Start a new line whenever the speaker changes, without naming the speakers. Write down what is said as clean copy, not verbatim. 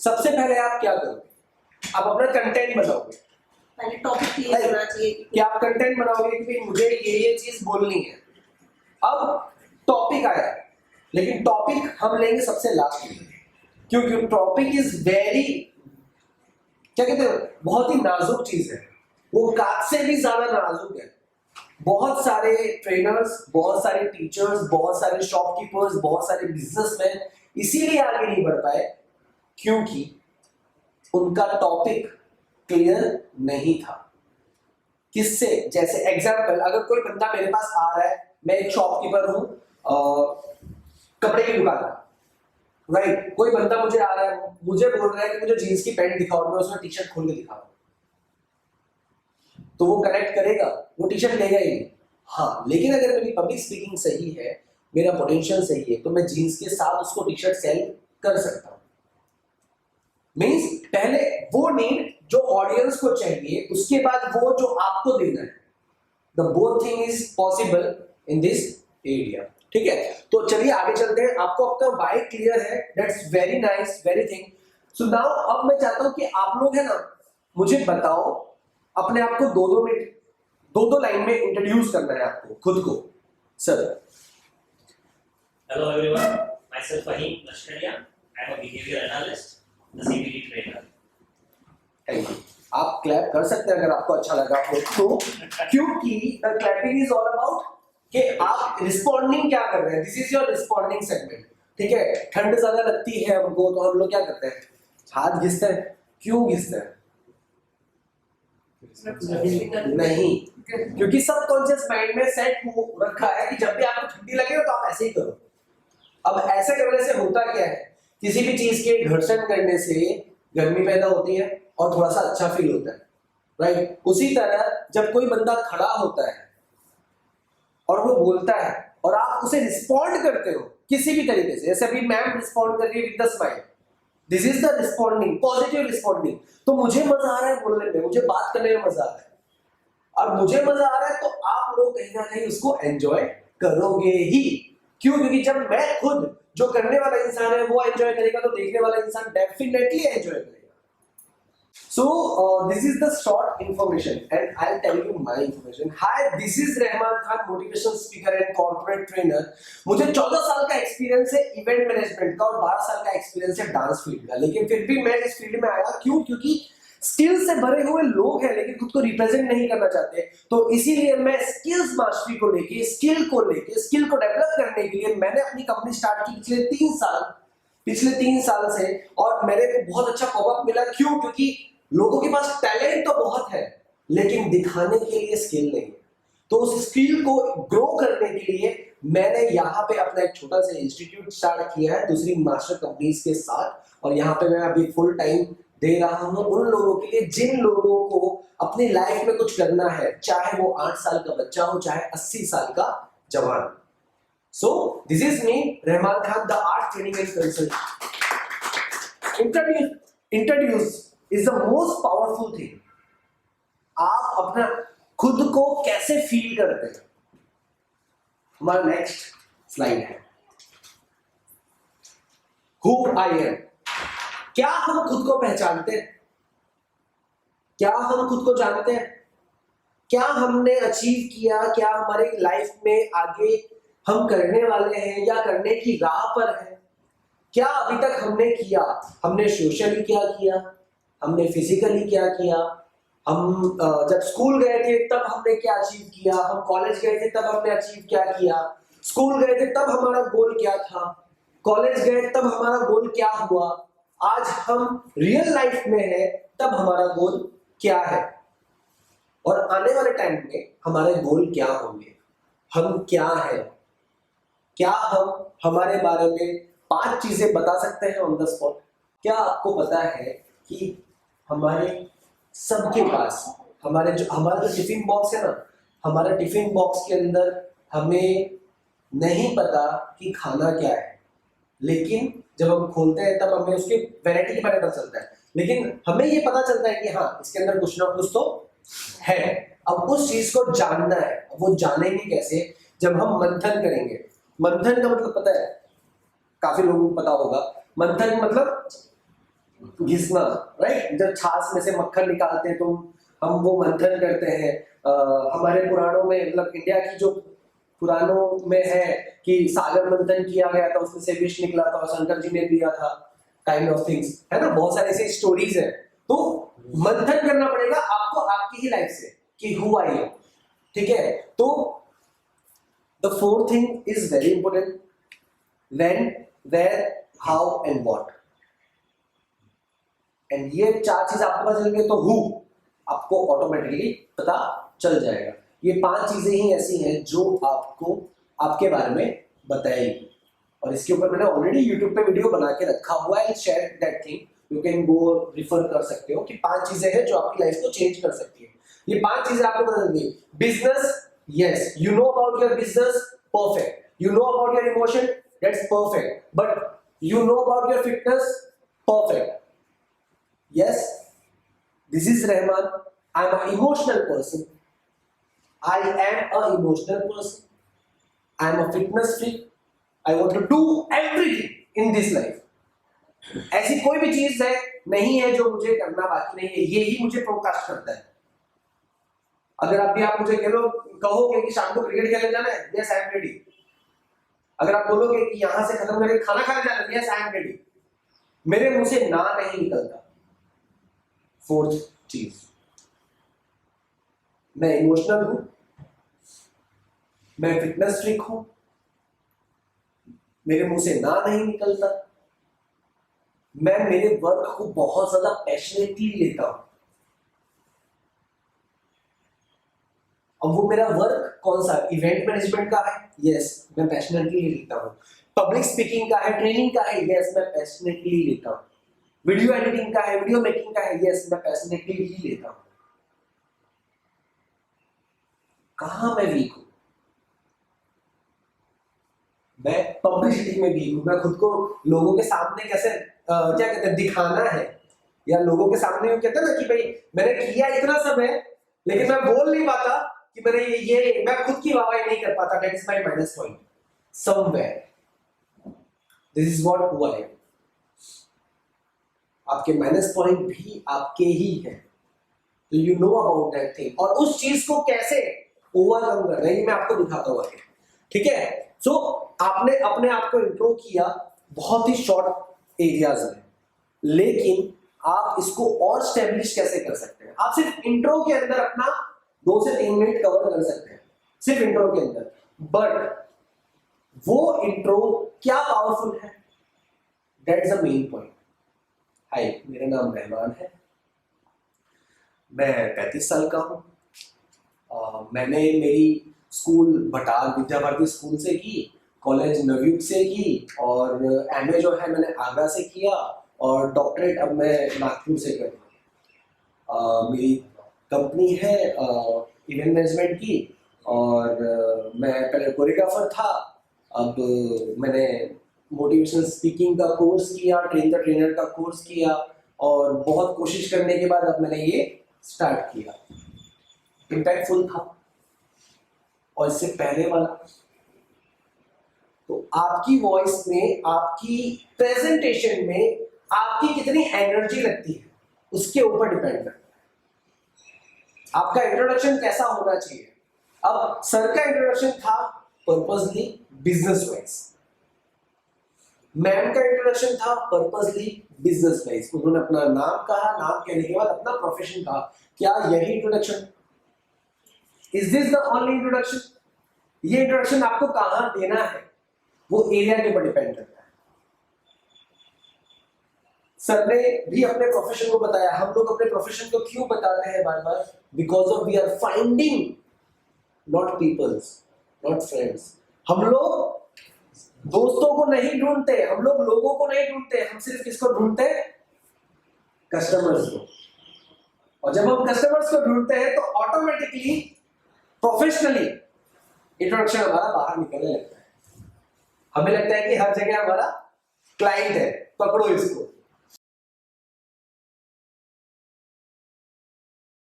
सबसे पहले आप क्या करोगे? आप अपना कंटेंट बनाओगे।
पहले टॉपिक क्लियर होना चाहिए
कि आप कंटेंट बनाओगे कि मुझे ये चीज बोलनी है। अब टॉपिक आया, लेकिन टॉपिक हम लेंगे सबसे लास्ट में, क्योंकि टॉपिक इज वेरी, क्या कहते हैं, बहुत ही नाजुक चीज है। वो काट से भी ज्यादा नाजुक है। बहुत सारे ट्रेनर्स, बहुत सारे टीचर्स, बहुत सारे शॉपकीपर्स, बहुत सारे बिजनेसमैन इसीलिए आगे नहीं बढ़ पाए क्योंकि उनका टॉपिक क्लियर नहीं था। किससे? जैसे एग्जाम्पल, अगर कोई बंदा मेरे पास आ रहा है, मैं एक शॉपकीपर हूं, कपड़े की दुकान का, राइट। कोई बंदा मुझे आ रहा है, मुझे बोल रहा है कि मुझे जीन्स की पैंट दिखाओ, मैं उसमें टी शर्ट खोल के दिखाऊं, तो वो कनेक्ट करेगा? वो टी शर्ट लेगा ही नहीं। हाँ, लेकिन अगर मेरी पब्लिक स्पीकिंग सही है, मेरा पोटेंशियल सही है, तो मैं जीन्स के साथ उसको टी शर्ट सेल कर सकता हूं। मीन्स पहले वो नीड जो ऑडियंस को चाहिए, उसके बाद वो जो आपको देना है। The both thing is possible in this area. ठीक है, तो चलिए आगे चलते हैं। आपको अब तक वाई क्लियर है, that's very nice, very thing. So now अब मैं चाहता हूं कि आप लोग है ना, मुझे बताओ अपने आप को 2-2 मिनट, 2-2 लाइन में इंट्रोड्यूस करना है आपको खुद को। Sir.
Hello everyone, myself Fahim Lashkaria. I am a behavior analyst, the CBT trainer.
Thank you. आप क्लैप कर सकते हैं अगर आपको अच्छा लगा हो तो, क्योंकि the clapping is all about कि आप रिस्पॉन्डिंग क्या कर रहे हैं। This is your responding segment. ठीक है, ठंड ज्यादा लगती है हमको, तो हम लोग क्या करते हैं? हाथ घिसते हैं। क्यों घिसते हैं? नहीं, क्योंकि सबकॉन्शियस माइंड में सेट हो रखा है कि जब भी आपको ठंडी लगे तो आप ऐसे ही करो। अब ऐसे करने से होता क्या है? किसी भी चीज के घर्षण करने से गर्मी पैदा होती है और थोड़ा सा अच्छा फील होता है, राइट। उसी तरह जब कोई बंदा खड़ा होता है और वो बोलता है और आप उसे रिस्पॉन्ड करते हो किसी भी तरीके से, जैसे अभी मैम रिस्पॉन्ड कर रही है with the smile, this is the responding, positive responding. तो मुझे मजा आ रहा है बोलने में, मुझे बात करने में मजा आ रहा है, और मुझे मजा आ रहा है, तो आप लोग कहीं ना कहीं उसको एंजॉय करोगे ही। क्यों? क्योंकि जब मैं खुद, जो करने वाला इंसान है वो एंजॉय करेगा, तो देखने वाला इंसान डेफिनेटली एंजॉय करेगा। So this is the short information and I'll tell you my information. Hi, this is Rahman Khan, motivational speaker and corporate trainer. मुझे 14 साल का एक्सपीरियंस है इवेंट मैनेजमेंट का और 12 साल का एक्सपीरियंस है डांस फील्ड का, लेकिन फिर भी मैं इस फील्ड में आया। क्यों? क्योंकि स्किल से भरे हुए लोग हैं लेकिन खुद को रिप्रेजेंट नहीं करना चाहते, तो इसीलिए मैं स्किल्स मास्टरी को लेके, स्किल को डेवलप करने के लिए मैंने अपनी कंपनी स्टार्ट की पिछले 3 साल से, और मेरे को बहुत अच्छा पॉपअप मिला। क्यों? क्योंकि लोगों के पास टैलेंट तो बहुत है लेकिन दिखाने के लिए स्किल नहीं है। तो उस स्किल को ग्रो करने के लिए मैंने यहाँ पे अपना एक छोटा सा इंस्टीट्यूट स्टार्ट किया है दूसरी मास्टर कंपनीज के साथ, और यहाँ पे मैं अभी फुल टाइम दे रहा हूँ उन लोगों के लिए जिन लोगों को अपनी लाइफ में कुछ करना है, चाहे वो 8 साल का बच्चा हो, चाहे 80 साल का जवान। So this is me, Rahman Khan, the art training and consultant. Introduce is the most powerful thing. आप अपना खुद को कैसे फील करते हैं? हमारा नेक्स्ट स्लाइड है Who I am. क्या हम खुद को पहचानते हैं? क्या हम खुद को जानते हैं? क्या हमने अचीव किया? क्या हमारे लाइफ में आगे हम करने वाले हैं या करने की राह पर हैं? क्या अभी तक हमने किया? हमने सोशली क्या किया, हमने फिजिकली क्या किया, हम जब स्कूल गए थे तब हमने क्या अचीव किया, हम कॉलेज गए थे तब हमने अचीव क्या किया, स्कूल गए थे तब हमारा गोल क्या था, कॉलेज गए तब हमारा गोल क्या हुआ, आज हम रियल लाइफ में है तब हमारा गोल क्या है, और आने वाले टाइम में हमारे गोल क्या होंगे, हम क्या हैं। क्या हम हमारे बारे में 5 चीजें बता सकते हैं ऑन द स्पॉट? क्या आपको पता है कि हमारे सबके पास हमारा जो टिफिन बॉक्स है ना, हमारा टिफिन बॉक्स के अंदर हमें नहीं पता कि खाना क्या है, लेकिन जब हम खोलते हैं तब हमें उसकी वैरायटी के बारे में पता चलता है, लेकिन हमें ये पता चलता है कि हाँ इसके अंदर कुछ ना कुछ तो है। अब उस चीज को जानना है, वो जानेंगे कैसे? जब हम मंथन करेंगे। मंथन का मतलब पता है? काफी लोगों को पता होगा। मंथन मतलब घिसना, राइट? जब छाछ में से मक्खन निकालते हैं तो हम वो मंथन करते हैं। हमारे पुराणों में, मतलब इंडिया की जो पुराणों में है कि सागर मंथन किया गया था, उसमें से विष निकला था और शंकर जी ने दिया था, काइंड ऑफ थिंग्स, है ना? बहुत सारे ऐसे स्टोरीज है। तो मंथन करना पड़ेगा आपको आपकी ही लाइफ से कि हु आई एम, ठीक है? तो the fourth thing is very important, when, where, how and what. And ये चार चीज आपके पास चल गए तो हु आपको ऑटोमेटिकली पता चल जाएगा। ये 5 चीजें ही ऐसी हैं जो आपको आपके बारे में बताएगी, और इसके ऊपर मैंने ऑलरेडी YouTube पे वीडियो बना के रखा हुआ है। Share that thing, you can go refer कर सकते हो कि 5 चीजें हैं जो आपकी लाइफ को चेंज कर सकती है। ये 5 चीजें आपको बदल देंगी। Business, yes, you know about your business, perfect. You know about your emotion, that's perfect. But you know about your fitness, perfect. Yes, this is Rahman. I am an emotional person. I am an emotional person. I am a fitness freak. I want to do everything in this life. ऐसी कोई भी चीज है नहीं है जो मुझे करना बाकी नहीं है, ये ही मुझे प्रोकास्ट करता है। अगर अभी आप मुझे कहोगे कि शाम को क्रिकेट खेलने जाना है, यस आई एम रेडी। अगर आप बोलोगे कि यहां से खत्म करके खाना खाने जाना है, यस आई एम रेडी। मेरे मुंह से ना नहीं निकलता। फोर्थ चीज, मैं इमोशनल हूं, मैं फिटनेस फ्रीक हूं, मेरे मुंह से ना नहीं निकलता, मैं मेरे वर्क को बहुत ज्यादा पैशनेटली लेता हूं। अब वो मेरा वर्क कौन सा, इवेंट मैनेजमेंट का है, यस मैं पैशनेटली लेता हूं। पब्लिक स्पीकिंग का है, ट्रेनिंग का है, यस मैं पैशनेटली लेता हूं। वीडियो एडिटिंग का है, वीडियो मेकिंग का है, यस मैं पैशनेटली ही लेता हूं। कहां मैं वीक हूं? मैं पब्लिसिटी में वीक हूं। मैं खुद को लोगों के सामने कैसे क्या कहते हैं, दिखाना है, या लोगों के सामने कहते हैं ना कि भाई मैंने किया इतना सब है लेकिन मैं बोल नहीं पाता कि मैंने ये मैं खुद की वाहवाही नहीं कर पाता। That is my minus point somewhere. This is what who I am. आपके माइनस पॉइंट भी आपके ही है, तो you know about that thing, और उस चीज को कैसे ओवरकम करना है ये मैं आपको दिखाता हूँ, ठीक है? सो आपने अपने आप को इंट्रो किया बहुत ही शॉर्ट एरियाज में, लेकिन आप इसको और स्टेब्लिश कैसे कर सकते हैं? आप सिर्फ इंट्रो के अंदर अपना 2 से 3 मिनट कवर कर सकते हैं, सिर्फ इंट्रो के अंदर। बट वो इंट्रो क्या पावरफुल है, दैट्स द मेन पॉइंट। हाय, मेरा नाम रहमान है, मैं 35 साल का हूँ। मैंने मेरी स्कूल भटाल विद्या भारती स्कूल से की, कॉलेज नवयुग से की, और एमए जो है मैंने आगरा से किया, और डॉक्टरेट अब मैं नागपुर से कर रहा हूँ। मेरी कंपनी है इवेंट मैनेजमेंट की, और मैं पहले कोरियोग्राफर था, अब मैंने मोटिवेशनल स्पीकिंग का कोर्स किया, ट्रेन द ट्रेनर का कोर्स किया, और बहुत कोशिश करने के बाद अब मैंने ये स्टार्ट किया। इम्पैक्टफुल था, और इससे पहले वाला, तो आपकी वॉइस में, आपकी प्रेजेंटेशन में आपकी कितनी एनर्जी लगती है उसके ऊपर डिपेंड करता है। आपका इंट्रोडक्शन कैसा होना चाहिए? अब सर का इंट्रोडक्शन था पर्पसली बिजनेस वाइज, मैम का इंट्रोडक्शन था पर्पसली बिजनेस वाइज। उन्होंने अपना नाम कहा, नाम कहने के बाद अपना प्रोफेशन कहा। क्या यही introduction? Is this the only introduction? ये इंट्रोडक्शन आपको कहां देना है वो एरिया के ऊपर डिपेंड करता है। सर ने भी अपने प्रोफेशन को बताया। हम लोग अपने प्रोफेशन को क्यों बताते हैं बार बार? Because of we are finding not peoples, not friends. हम लोग दोस्तों को नहीं ढूंढते, हम लोग लोगों को नहीं ढूंढते, हम सिर्फ किसको ढूंढते हैं? कस्टमर्स को। और जब हम कस्टमर्स को ढूंढते हैं तो ऑटोमेटिकली प्रोफेशनली इंट्रोडक्शन हमारा बाहर निकलने लगता है। हमें लगता है कि हर जगह हमारा क्लाइंट है, पकड़ो इसको।